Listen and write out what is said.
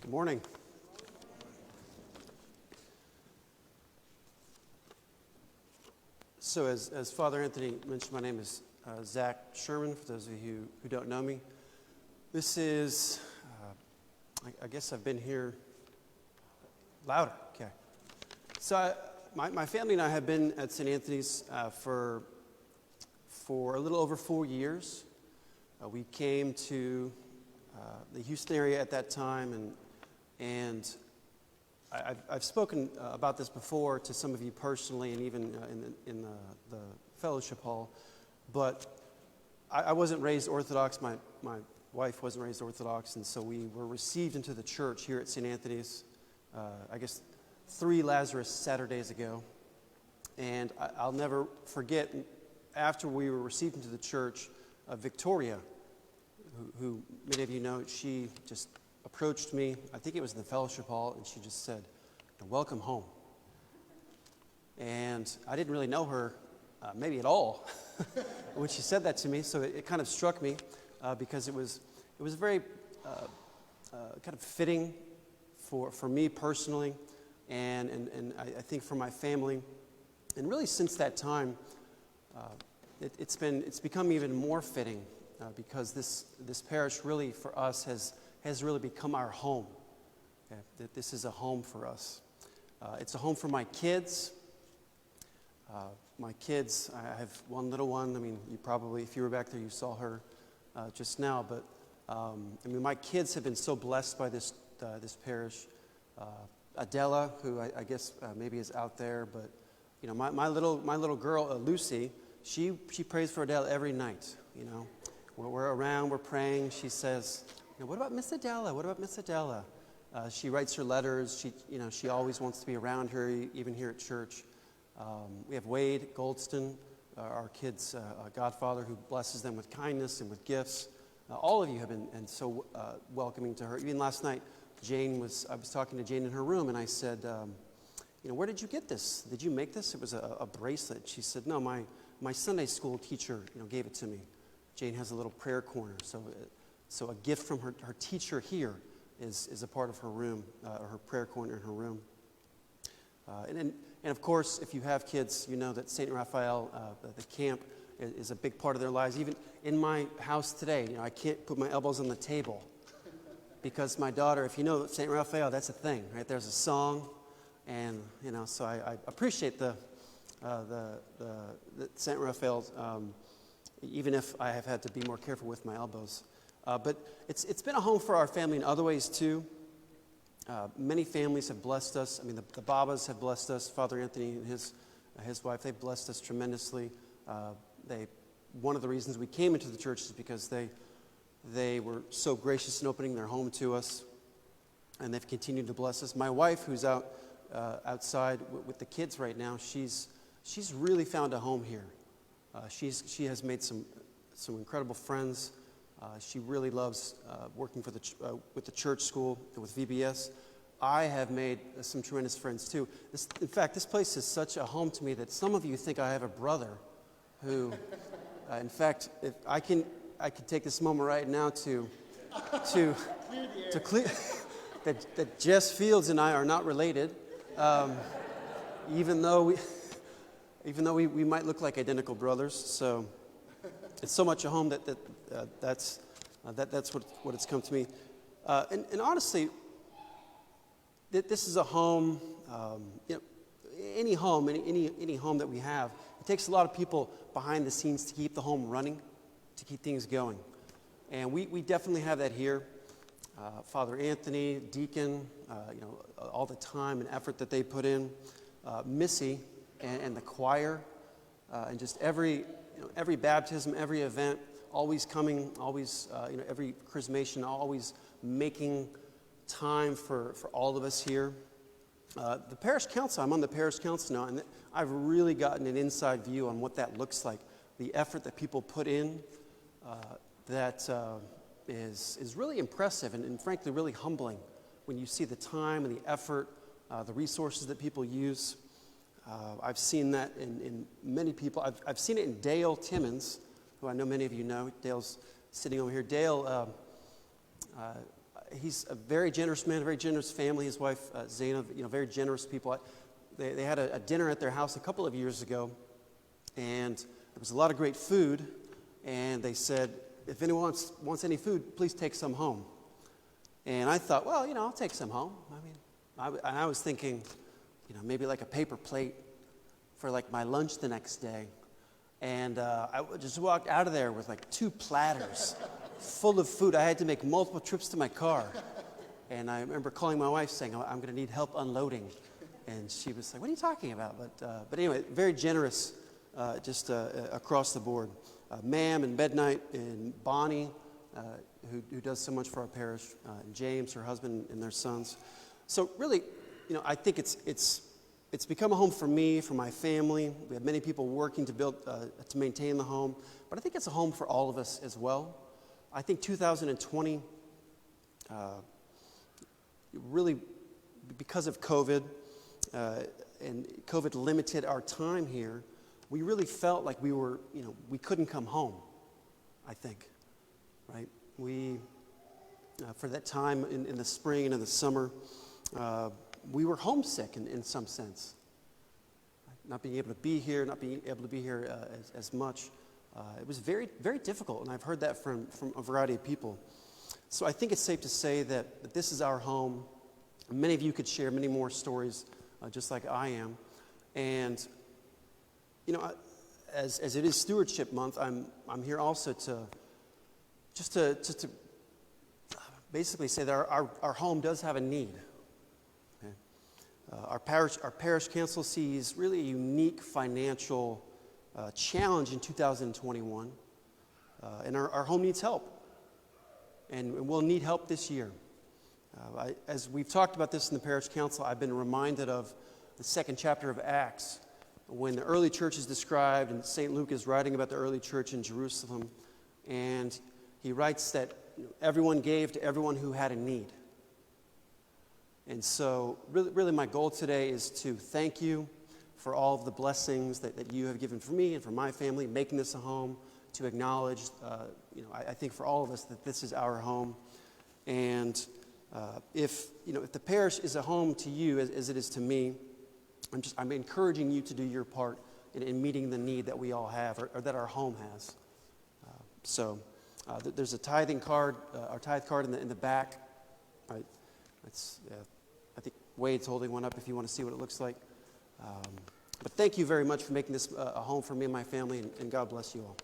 Good morning. So as Father Anthony mentioned, my name is Zach Sherman, for those of you who don't know me. This is, I guess I've been here louder, okay. So my family and I have been at St. Anthony's for a little over 4 years. We came to the Houston area at that time, and I've spoken about this before to some of you personally, and even in the fellowship hall. But I wasn't raised Orthodox. My wife wasn't raised Orthodox, and so we were received into the church here at St. Anthony's. I guess 3 Lazarus Saturdays ago, and I'll never forget. After we were received into the church, Victoria, who many of you know, she just approached me, I think it was in the fellowship hall, and she just said, "Welcome home." And I didn't really know her, maybe at all, when she said that to me, so it kind of struck me, because it was very kind of fitting for me personally, and I think for my family. And really since that time, it's become even more fitting, because this parish really for us has really become our home. Okay? That this is a home for us. It's a home for my kids. I have one little one. I mean, you probably, if you were back there, you saw her just now. But my kids have been so blessed by this parish. Adela, who I guess maybe is out there, but my little girl Lucy, she prays for Adela every night. We're around, we're praying. She says, "What about Miss Adela? What about Miss Adela?" She writes her letters. She always wants to be around her, even here at church. We have Wade Goldston, our kids' godfather, who blesses them with kindness and with gifts. All of you have been so welcoming to her. Even last night, I was talking to Jane in her room, and I said, "Where did you get this? Did you make this?" It was a bracelet. She said, "No, my Sunday school teacher, gave it to me." Jane has a little prayer corner, so a gift from her teacher here is a part of her room, her prayer corner in her room. And of course, if you have kids, you know that St. Raphael, the camp, is a big part of their lives. Even in my house today, I can't put my elbows on the table because my daughter, if you know St. Raphael, that's a thing, right? There's a song, and so I appreciate the St. Raphael's. Even if I have had to be more careful with my elbows. But it's been a home for our family in other ways too. Many families have blessed us. The Babas have blessed us. Father Anthony and his wife, they've blessed us tremendously. One of the reasons we came into the church is because they were so gracious in opening their home to us, and they've continued to bless us. My wife, who's outside with the kids right now, she's really found a home here. She has made some incredible friends. She really loves working with the church school and with VBS. I have made some tremendous friends too. In fact, this place is such a home to me that some of you think I have a brother who, in fact, if I could take this moment right now to clear that Jess Fields and I are not related, even though we might look like identical brothers. So it's so much a home that's what it's come to me. And honestly, this is a home. Any home, any home that we have, it takes a lot of people behind the scenes to keep the home running, to keep things going. And we definitely have that here. Father Anthony, Deacon, all the time and effort that they put in. Missy and the choir, and just every baptism, every event, always coming, always, every chrismation, always making time for all of us here. The parish council, I'm on the parish council now, and I've really gotten an inside view on what that looks like. The effort that people put in, that is really impressive and frankly really humbling when you see the time and the effort, the resources that people use. I've seen that in many people. I've seen it in Dale Timmons, who I know many of you know. Dale's sitting over here. Dale, he's a very generous man, a very generous family. His wife, Zainab, very generous people. They had a dinner at their house a couple of years ago, and there was a lot of great food, and they said, if anyone wants any food, please take some home. And I thought, well, I'll take some home. I was thinking, maybe like a paper plate for like my lunch the next day. And I just walked out of there with like 2 platters full of food. I had to make multiple trips to my car. And I remember calling my wife saying, I'm going to need help unloading. And she was like, what are you talking about? But anyway, very generous just across the board. Ma'am and Midnight and Bonnie, who does so much for our parish, and James, her husband, and their sons. So really, I think it's become a home for me, for my family. We have many people working to maintain the home, but I think it's a home for all of us as well. I think 2020, really, because of COVID, and COVID limited our time here, we really felt like we couldn't come home, I think, right? We, for that time in the spring and in the summer, we were homesick in some sense. Not being able to be here, not being able to be here as much. It was very, very difficult, and I've heard that from a variety of people. So I think it's safe to say that this is our home. Many of you could share many more stories, just like I am. And, as it is Stewardship Month, I'm here also to basically say that our home does have a need. Okay? Our parish council sees really a unique financial challenge in 2021, and our home needs help, and we'll need help this year. As we've talked about this in the parish council, I've been reminded of the 2nd chapter of Acts, when the early church is described, and St. Luke is writing about the early church in Jerusalem, and he writes that everyone gave to everyone who had a need. And so really my goal today is to thank you for all of the blessings that you have given for me and for my family, making this a home, to acknowledge, I think for all of us that this is our home. And if the parish is a home to you as it is to me, I'm encouraging you to do your part in meeting the need that we all have, or that our home has. So there's a tithing card, our tithe card in the back. Right? I think Wade's holding one up if you want to see what it looks like. But thank you very much for making this a home for me and my family, and God bless you all.